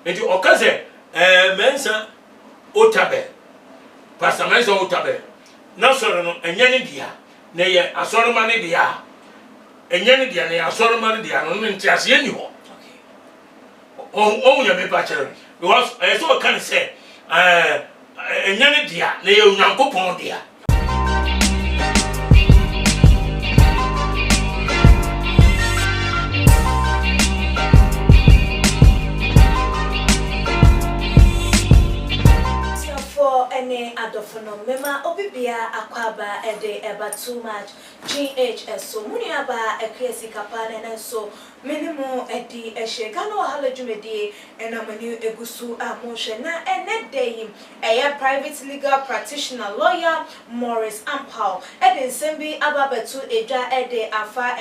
Enti okaze mensa otabe. Pastor mensa otabe. Na soro no enye ne dia. Na ye asoro ma ne dia. Enye ne dia na ye asoro ma ne dia no nti ase ni ho. Oh, you may bachelor. Because I saw a can say, enye dia na ye Onyankopon dia. Any adofono mema obibia akwaba ede eba too much GHS so muniaba ekresi kapane na so minimum edi ehega no hala dwumedi enamani egusu amoshe na ene dey eya private legal practitioner lawyer Morris Ampao ede nsembi ababetu edwa ede afa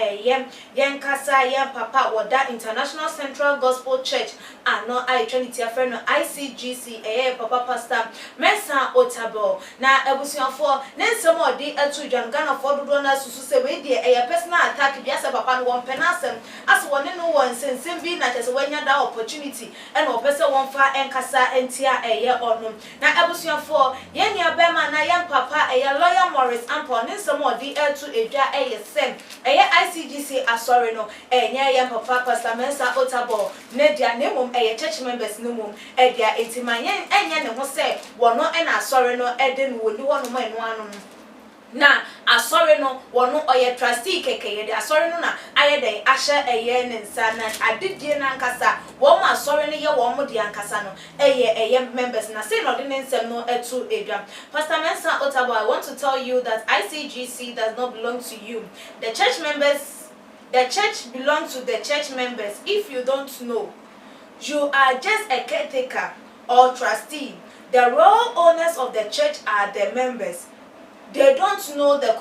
yenkasa yen papa woda International Central Gospel Church ano I Trinity afreno ICGC papa pastor Mensa Otabo na ebusuafo nensem odi atu Ghana for dodo na susu se we de personal attack biasa papa no won penasem as woni no won sensem bi na chese wanya da opportunity e na opese won fa enkasa entia ono na ebusuafo yenya bema na yem papa lawyer Morris Ampao nensem odi atu edwa sem ICGC asori no enya yem papa pastor Mensa Otabo ne dia nemum church members nemum dia entimanyen enya ne ho se wono na asori no eden woni wono ma enu anu na asori no wono oye trustee kekeye de asori no na ayede ahye ne nsa na adedie na nkasa wo ma asori no ye wo mo de ankasa no members na say no de nsem no etu edwa. Pastor Mensa Otabo, I want to tell you that ICGC does not belong to you. The church belongs to the church members. If you don't know, you are just a caretaker or trustee. The real owners of the church are the members. They don't know the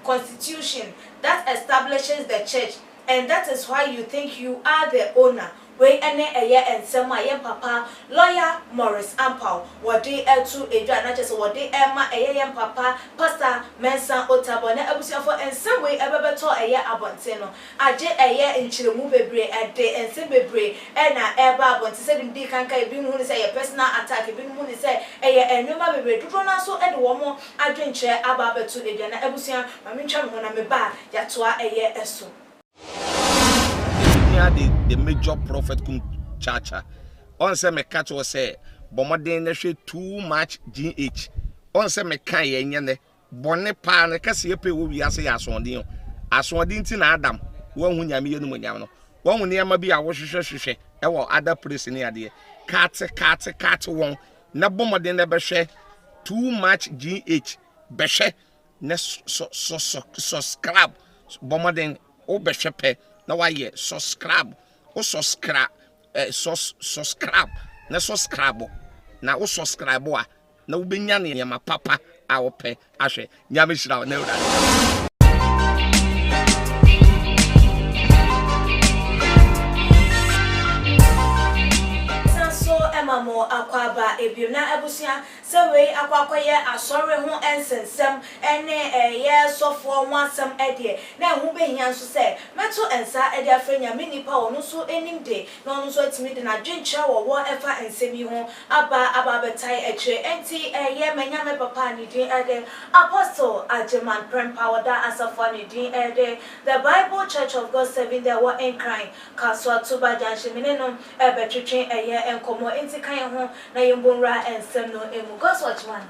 constitution that establishes the church, and that is why you think you are the owner. We and some papa lawyer Morris Ampao wadi etu edwa na chese wadi ema papa pastor Mensa Otabo na abusiafo ensem we ebebeto abonte no aje nchiremu bebre ede ensem bebre na eba abonte se dim kanka ebi hu ni say personal attack ebi hu ni say enwema bebre dodo na so ede wo mo adwenche aba beto edwa na abusia mamentwa me ho na me ba yatoa eso. The major prophet kun chacha on se me catch was say bomoden na hwe too much GH on se me kan ye nyene bone pa na kase ye pe wo wi ase ya asonde nti na Adam wo hu nyame ye no nyam no wo hu ne ma bi a wo hwehwehwehwe e wo other place ne ade kat won na bomoden na be hwe too much GH be hwe na so scrap bomoden o be hwe pe na why subscribe o subscribe subscribe na subscribe na o subscribe a na wo benya ne ma papa a wo pe ahwe nyame hira na ura mo akwaba ebiuna abusia sewe akwakoye asore ho ensensem ene sofo ho asem ede na hu behia nso se meto ensa ede afrenya minipa ono so enimde na ono so atimi de na dwenkyerɛ wo efa ensemi ho aba betai ekre enti menyame papa ni din ede Apostle Ajeman Prempawda asafo ni din ede the Bible Church of God Serving the War in Crying Kaswa Tuba Janshimine no ebetwetwe enkomo enti kan ho na yembonra ensem no emu God's watchman.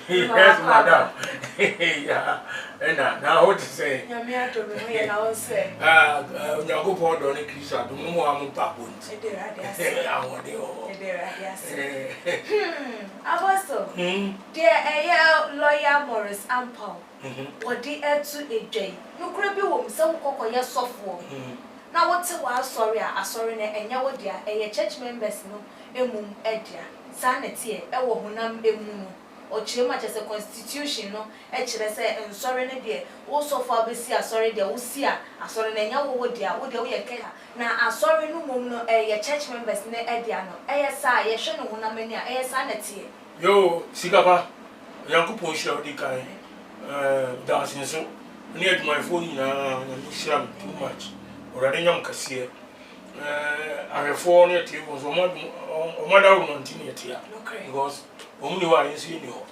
Yes, madam. Yeah. And now what to say? Nyame to me na won say. Onyankopon do ne Kristo do mo amu papo nti. Ede rade ase. Awode o. Ede rade ase. Apostle. The lawyer Morris Ampao. Wodi etu edwai. Nukure bi wo mse kokoye sofo. Na wote wa asori na enya wodia church members no emum edia sanete wo honam emu no ochire ma chese constitution no chire se nsori ne de wo sofo abesi asori de wo si a asori na enya wo wodia wo ye keka na asori no mum no church members ne edia no sa ye hwe no honam ani a sanete yo sikapa Onyankopon hira odi kan dancing so ne adwuma phone na shira too much already nyam kase ahwefo no tie mo so mo da wo no ntini tie because omuni wa yin si ni ho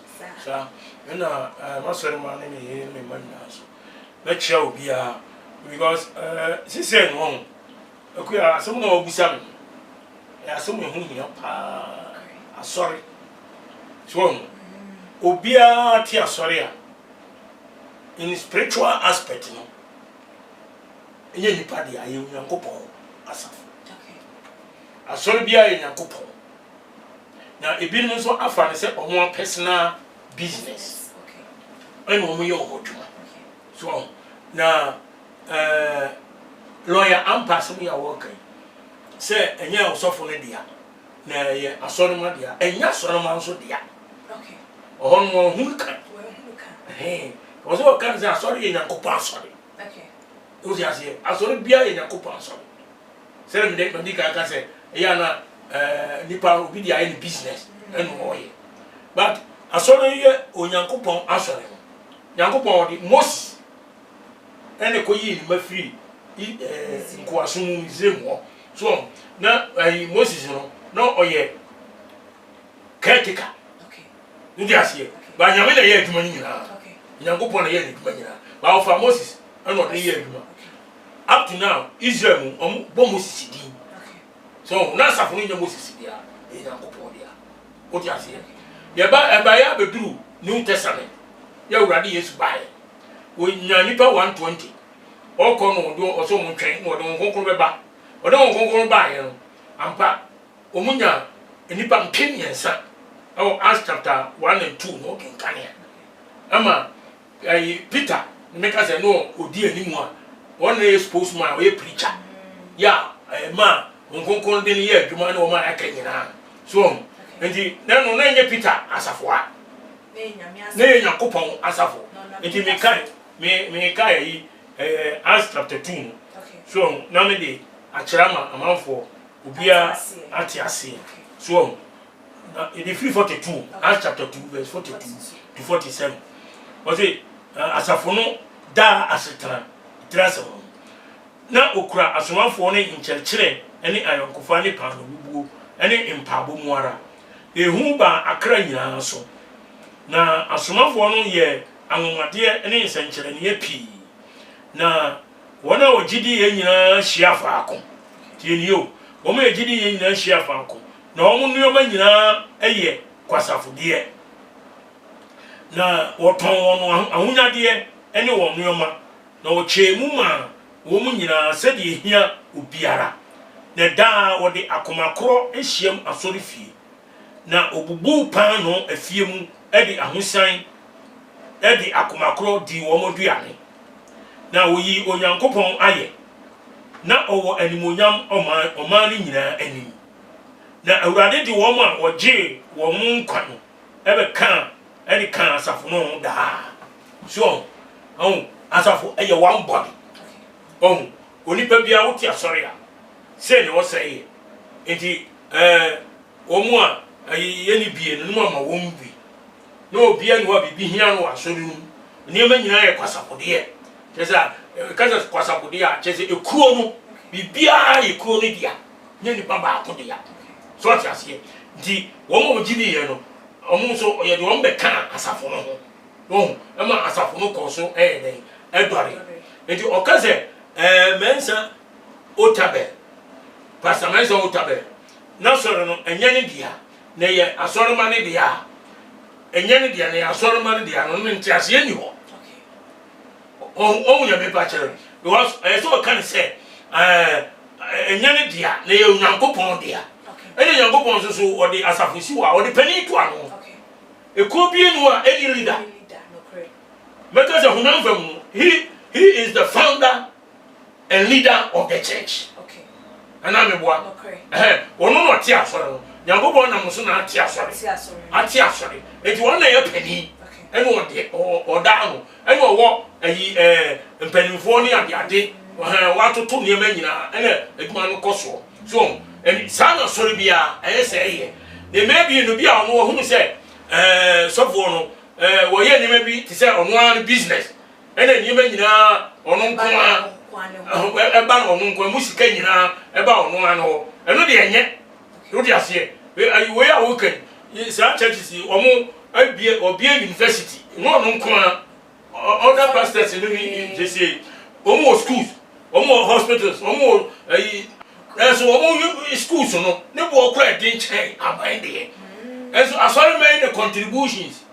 sa na masori ma ne ye me manna so na chia obi a because sise no akuya asem na obusa me asem ehu hia pa asori so obi a tie asori a in spiritual aspect no enye nipa dia ye Nyankopon asafo asori bia ye Nyankopon na ebi no so afa ne se omo personal business eno omo ye omo dwuma so na lawyer ampass me ya work se enye osofo ne dia na ye asori ma dia enya asori ma nso dia ohon mo hunka ozo kan za asori ye Nyankopon asori uzi asiye asori bia ye Nyankopon asori se me de ndi ka se ya na nipa obi dia any business eno oye but asori ye Onyankopon asori Nyankopon di Moses ene ko yi ni mafiri nko asum Israel so na Moses no oye caretaker ndi asiye ba nyame na ye adwuma nyina Nyankopon na ye adwuma nyina ba ofa Moses eno de ye adwuma up to now Israel bo Moses di so na safo nya Moses dia Nyankopon dia o ti asiye ye ba ya beduru New Testament ya urade Yesu bae o nya nipa 120 oko no do oso mo twen mo do nkonkoro beba o do nkonkoro bae no ampa omunya nipa mpemiensa o Acts chapter 1 and 2 no kenkania ama Peter meka say no odi animu a one is spokesman o preacher ya ma nkonkoro de ye adwuma na o ma aka nyina so nti na no na nye Peter asafo a na ye Nyankopon asafo nti me kai Acts chapter 2 so na me de akyerama amanfo obia atiase so in the 342 Acts chapter 2 verse 42 to 47 o say asafo no da asetra trasa na okura asomanfo ne nkyerkyere ene ayonkofa ne pano bubuo ene mpabo muara ehu ba akra nyina so na asomanfo no ye anwomade ene nsankyere ne pi na wona ogidi ye nyina hia faako tienio wo me ogidi ye nyina hia faako na wo nnuoma nyina eye kwasafode na woton wono ahunyade ene wo nnuoma na wo chemu ma wo mu nyina sede hia obiara na da wo de akomakoro ehiem asori fie na obubu pan no afie mu edi ahosan edi akomakoro di wo moduane na oyi Onyankopon aye na owo animonyam oman ni nyina anim na awurade di wo ma oje wo mu nkwa no ebe kan edi kan asafo no da so asafo eye one body onipa bia wo ti asori a se ne wo sei enti omu a ye ni bie no ma wo mbi no bia no wa bibi hia no asori no niema nyina ye kwasapode kesa kaza kwasapode a kese ekuo no bibia ekuo no dia nye nipa ba akode ya so ati ase di wo mo gidi ye no omu so ye de wo be kan asafo no ho ema asafo no ko so den edore enti okaze mensa otabe pastor mensa otabe na soro no enye ne dia na ye asoro ma ne dia enye ne dia na ye asoro ma ne dia no nti ase ye ni ho o nya me pa chere because so can say enye ne dia na ye Nyankopon dia ene Nyankopon so o de asafo si wa o de pani to ano eko bie no a any leader because of hunam he is the founder and leader of the church. Okay. And I'm a boy. Okay. One more tear sorry. Nyankopon na muso na tear sorry. Tear sorry. It one na penny. And one day or down. And what penny for near the ade. What to two near menina and a man coso. So and son of sorry be a say. They may be in the beer on who say so for well, yeah, maybe to say on one business. And then you may on eba no nko mu sika nyina eba ono ano eno de enye wo de ase we a wo kan sa churches omo obie university no nko other pastors no they say omo schools omo hospitals omo so omo schools no ne bo okra din chen aban de and so asori make the contributions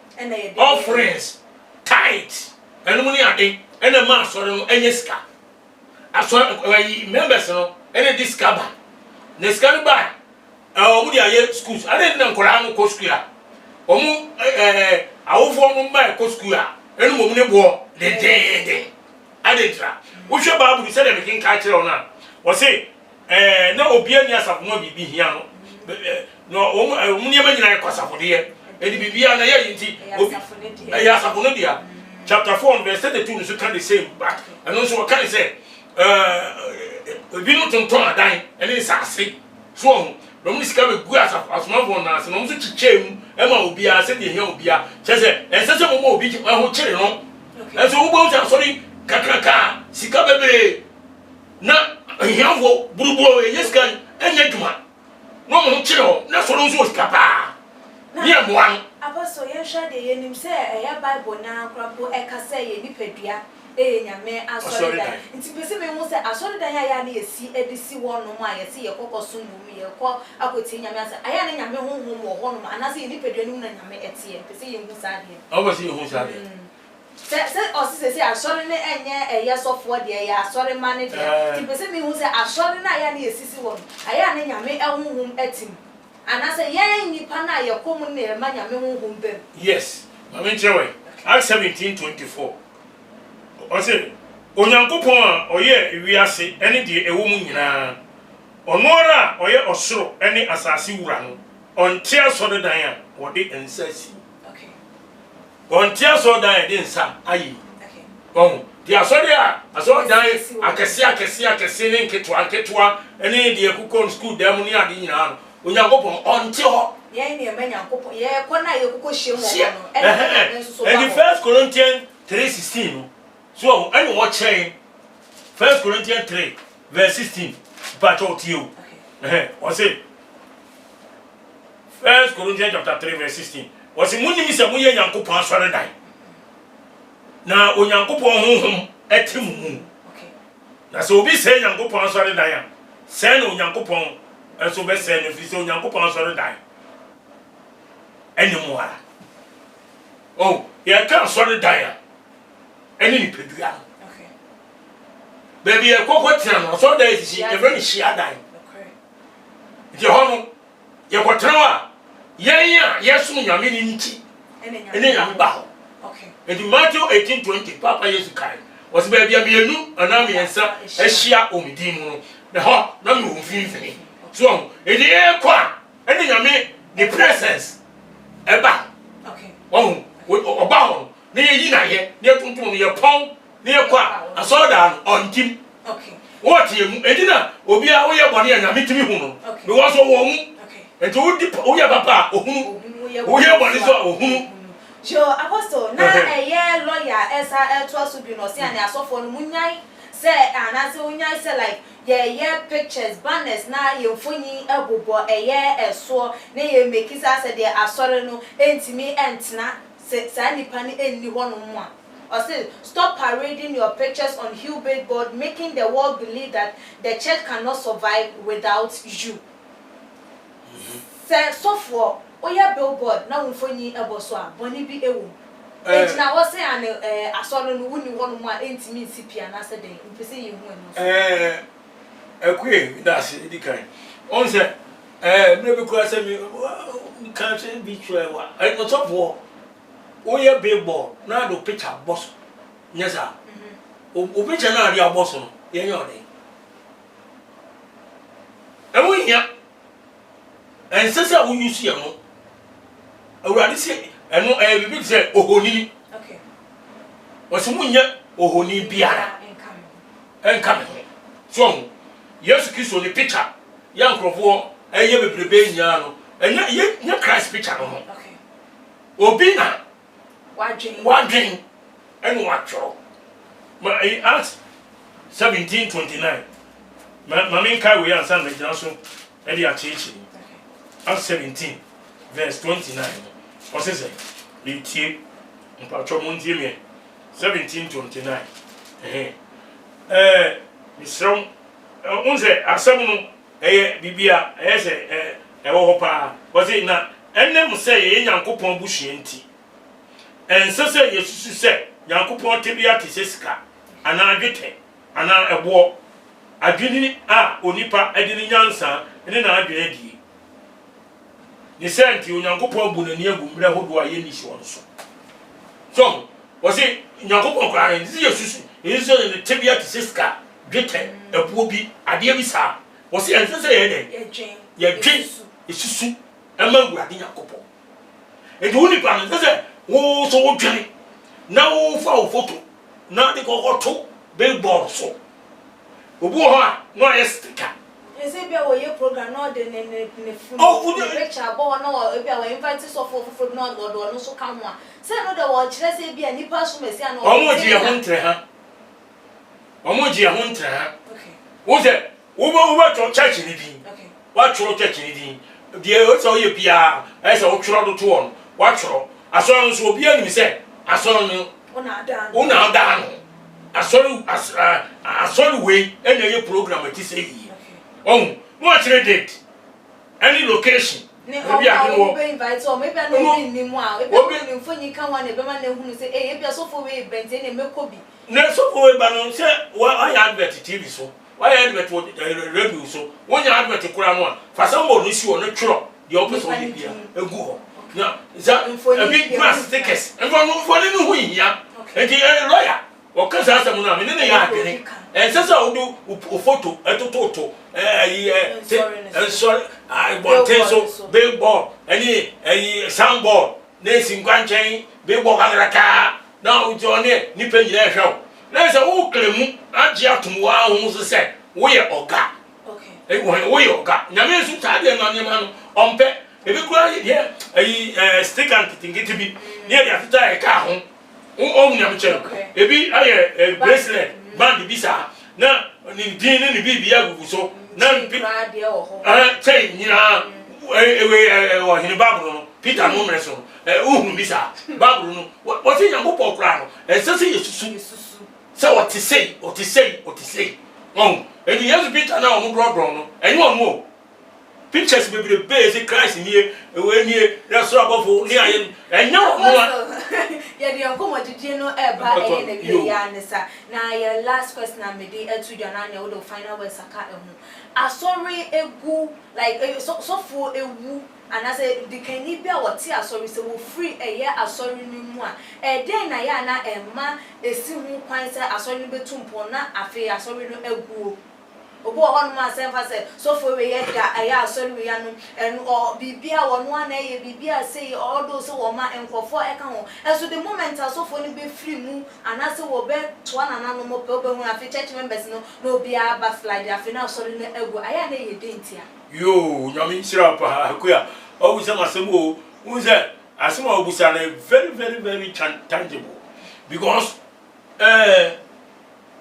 offerings tithes eno mo ni ade ena ma asori no enye sika asori members no ene discover ne sika ba omo di aye schools ade na nkora no ko school a omo awofo no ma ko school a eno mo ne bo de ade tra wo hwe bible say dem kin ka kire ona wo say na obia ni asafo no bibi hia no no omo ni ma nyina kwasafo de edi bibia na ye yinti ya asafo no dia chapter 4 verse 32 so can the same but and also what can I say obi no tonton adan ene sase so no mu sika be gu asafo na ase no mu so chichemu e ma obia se de hia obia chese ensese mo obi ho kire no enso wo bo so sorry kakaka sika bebe na hiafo burubuo yeskan enye dwuma no mo kire ho na so no so sika pa ni amoan apostle ye hwa de yenim se eya bible na krapo ekasa ye nipadua nyame asori dan nti bese me hu se asori dan ya na yesi edisi wono mu ayese ye kokoso mbumi ye ko akoti nyame asa aya na nyame honhom wo hono ma anase ye nipadua ni na nyame etie bese ye hu sa de obese ye hu sa de se osise asori ne enye eya sofo de ya asori mane de nti bese me hu se asori na ya na yesisi wono aya na nyame honhom etim anase ye nipa na ye komu ne ma nyame honhom bem yes mama chewe Acts 17:24 ose onyankopon a oye ewiase ene de ewo mu nyina onora oye osoro ene asase wura no onte asoro dan a wode ensasi okay onte asoro dan de nsa ayi okay oh di asoro a asoro dan akese ne nketwa ene de ekukon school dem ni ade nyina no onyankopon onte ho ye ne ma nyankopon ye kona ye kuko hye mo no and the 1 Corinthians 3:16 no so any what chain 1 Corinthians 3 verse 16 but out you what's it 1 Corinthians chapter 3 verse 16 was it muni misa muye nyankopon asore dan na onyankopon honhom etim mu okay na so obi say nyankopon asore dan ya say na onyankopon eso be say no fi say onyankopon asore dan eni mu ara oh ya kan asore dan ya eni ni pedua okay baby e kokko tira no so da isi e very shia dan okay je hono ye kotrawa yenya yesu nyame ni nti eni nyame ba ho okay and Matthew 18:20 papa yesu kai was baby abienu ana miensa ehia omidi mu na ho na me wo finfini so edi e kwa eni nyame the presence eba okay oh oba ho ne yi na ye ne tuntum ye pon ne kwa asoda ontim okay what ye mu edina obi a wo ye bone ya nyame timi hu no me wo so wo mu okay enti wo ye papa ohunu wo ye bone so ohunu jo apostle na eye lawyer esa eto so bi no se ani asofo no munyai se anase unyai se like ye pictures banners na ye mfonyi ebobo eye eso na ye make say de asore no entimi entna se nipa ni enni hono mu a or say stop parading your pictures on huge billboard making the world believe that the church cannot survive without you. Say so for oya billboard na mfonyi eboso a boni bi ewu na wo say an asoro no wuni hono mu a entimi nsipia na se den mpese ye hu eno ekwe that's the kind on say maybe because me can't be sure wa I no top for oya billboard na do picture boss nyesa o picture na dia boss no ye nyode ewu nya ensesa wo use ye no awurade se eno bibi se ohoni okay wose munya ohoni biara enka me so Yesu Kristo ni picture ya nkrofo eye bebrebe nya no enya Christ picture no okay obi na wadwen enu watro ma I ask 1729 mami kai we ansa na gina so e dia chechi Acts 17 verse 29 o se se itie mpacho mo ntie me 1729 misrom unze asem no bibia se wo hopa o se na ennem se ye Nyankopon buhie nti ense se yesusu se Nyankopon tebia te sesika ana adwete ana ebo adwini a onipa adini nyansa ene na adwene die ni senti Nyankopon bu nani agu mre hodo aye ni shi won so o se Nyankopon kwa nzi yesusu yesusu ne tebia te sesika dwete ebo bi ade bi sa o se ense se ye den ye dwen yesusu amagu ade Nyankopon edi onipa ne se wo so wo dwen na wo fa wo photo na de ko to billboard so obu ho a no sticker ese bia wo ye program no de ne fun picture bo na wo bia wo invite so for no do no so ka ho a se no de wo kire se bia nipa so mesi ana omo ji ho ntre ha okay wo se wo to church ni din okay wa choro church ni din die o so ye bia e se wo choro do to on wa choro aso nso obi anim se aso no una dan asori we ena ye program ati say yi no actually date any location ne o be invite o maybe na ni mu a e be ni mfonyi kan wa na be ma na hunu say e bia so for we event e na mekobi na so for we ba no say why advert TV so why advert radio so won ya advert kura no a fa sambo no si o no tworo the opposite o bia egu ho na za a big mass tickets and for no hu hia enti lawyer o kasa asem no a me ne ya adwene sasa o do o photo etototo sorry I want so billboard any soundboard na singwanchen billboard kagraka na o jone ni pe nyina hwew na se o klemu agi atom wa ho so se wo ye oga okay wo ye oga nyame su ta de no nyama no ompe ebi kura ye sticker kitingiti bi ne ya fita e ka ho o nyam che ebi aye bracelet band bi sa na ni din ni bibi ya gugu so na bi che nyina we hini babru no Peter no mre so uhun bi sa babru no what in yambo pokra no sese yesusu se what to say and yesu Peter na omo bro no enyi omo pictures be base Christ ni we ni reso abofo ni aye enya omo ya di ankomo didi no eba na bi ya nisa na your last question na me dey etu jana na we final words aka ehu asori egu like so for ewu and as a the kani bia woti asori se wo free eye asori ni mu a den na ya na emma esi hu kwan se asori ni betumpo na afi asori no egu obo ho no ma se fa se so for we ye da aya asori we ya no en o bibia wo no na ye bibia say all those wo ma enkofo e ka ho so the moment so for ni be free mu and as wo be to na no mo pe obo hu afi church members no bia backslide afi na asori no egu aya na ye dentia yo nyami sira pa akuya o wi sama semo unze asema obusa na very very very tangible because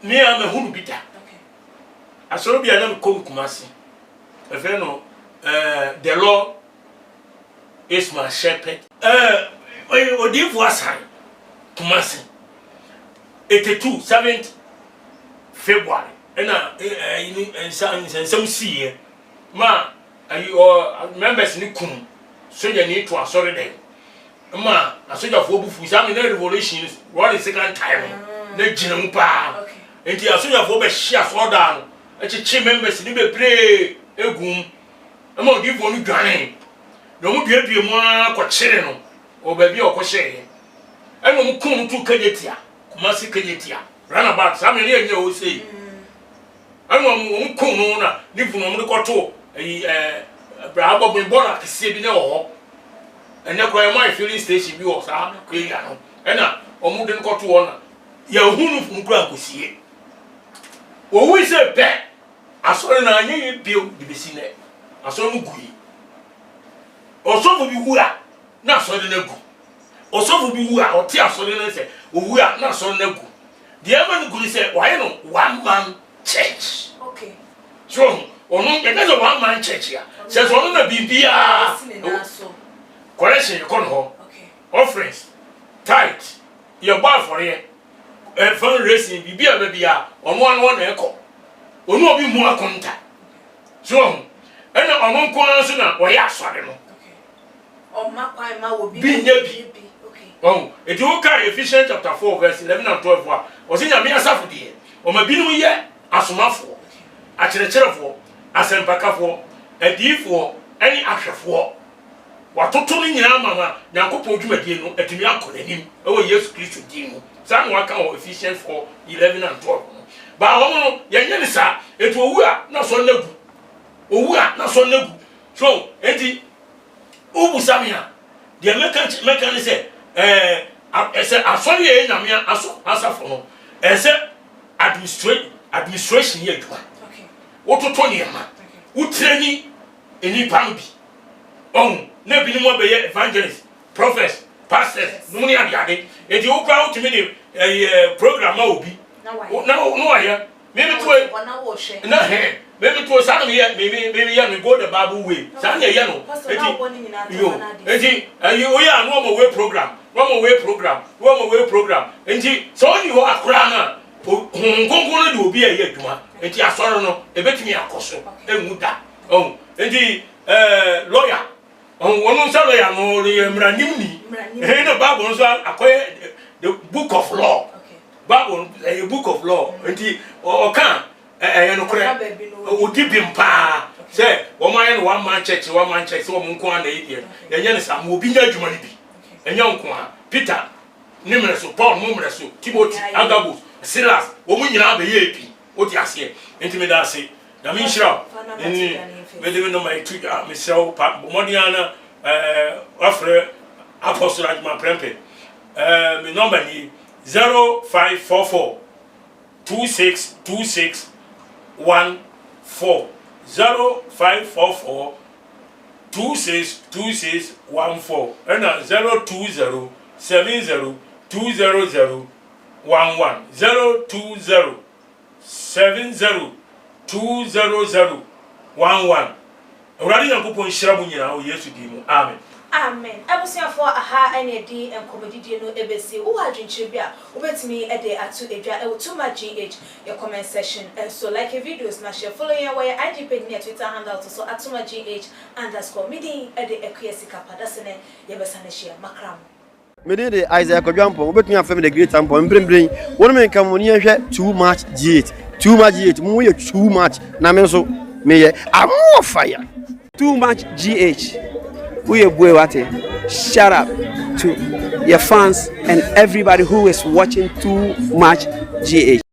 me am a hunu bita asoro bia na kom kumasi e fe no the law is my shepherd odifu asan kumasi 82 7th February ena ensam siye ma members ni kum soja ni to asore den ma asoja fo bufu sa me na revolution what is second time na gina mu pa enti asoja fo be hia so da no echichi members ni be pray egum ma odi fo ni dwane no mu duadue mu akɔkyere no o ba bi ɔkɔhyɛ ɛno mu kum tu kajetia kuma si kajetia run about sa me ne anya o sei ɛno mu kum no na ni fu no mu de kɔto bra bob mbona kese bi ne ho ene kwa my filling station bi o sa ko ya no ena omu de nkoto wo na ya hunu nkura kosie wo wi se be asore na anye ye bio de besi ne asore mu gui osofu bi wura na asore na gu osofu bi wura o ti asore na se o wura na asore na gu the man could say, why no 1 man church? Okay. So, because of 1 man church here. Says one of the BBA. Correction, you come home. Okay. Offerings, tithe, your bar for here. Fundraising, BBA, baby, on one echo. Or no be more contact. So, and on one corner, why are sorry. Okay. Oh, my will be. Okay. Oh, if you carry Ephesians chapter 4, verse 11 and 12, was in a mere Saturday, or my binu ye, as a mouthful, a cherry as a back for, a deep for, any action for. What totally Yamama, Yanko Jumedino, a Timiaco, and him, oh, yes, Christian Dino. Some work out Ephesians 4, 11 and 12. But I Yanisa, it will work, not so nebu. Oh, not so nebu. So, Eddie, Ubu Samia, the American say, I saw you in Amia Asafo, and said, administration here. Okay. What to Tony, who training any pambi? Oh, never been more by evangelists, prophets, pastors, no money at the if you go out to me a program, will be. No, I hear. Maybe to a no hair. Maybe to a son here, maybe you go the Babu way. Sunday, you know. You, are normal way program. One way program. And so you are crana. Who will be a year to one. And you are sorry, no, a bit me a cosso. And Muda. Oh, and the lawyer. On one Sunday, I'm only a Mranuni. And a Bible, acquire the book of law. Bible, a book of law. And he or can. O deep in pa. Say, 1 man church, so Munquan the idiot. The Yanisam will be there to money. And young Kwan, Peter, numerous, Paul, numerous, Timothy, Agabus, Silas, woman, you have a yappy. What you say? Intimate say. The Misha, we live in my two, Miss Modiana, offer Apostle at my prempe. My number 0544 2626 14 0544 262614 and 020 70 200 11 020 70 200 11 Already I'm going to share with you now. Yes, amen. Amen. Abusia for aha NAD and comedy no ebesi. Who had in Chibia? Wait me a day at 2 too much GH your comment section. And so like a videos now share follow your way IG page near Twitter handle to so atuma GH_ midi a day equiesica padasene yebesane share macram. Mede de Isaac Ojampo, obetumi afem the great ampo mbrembren. Wonu men kam woni ehwe too much GH. Too much GH. Mu ye too much. Na me so me ye am fire. Too much GH. Shout out to your fans and everybody who is watching Too Much GH.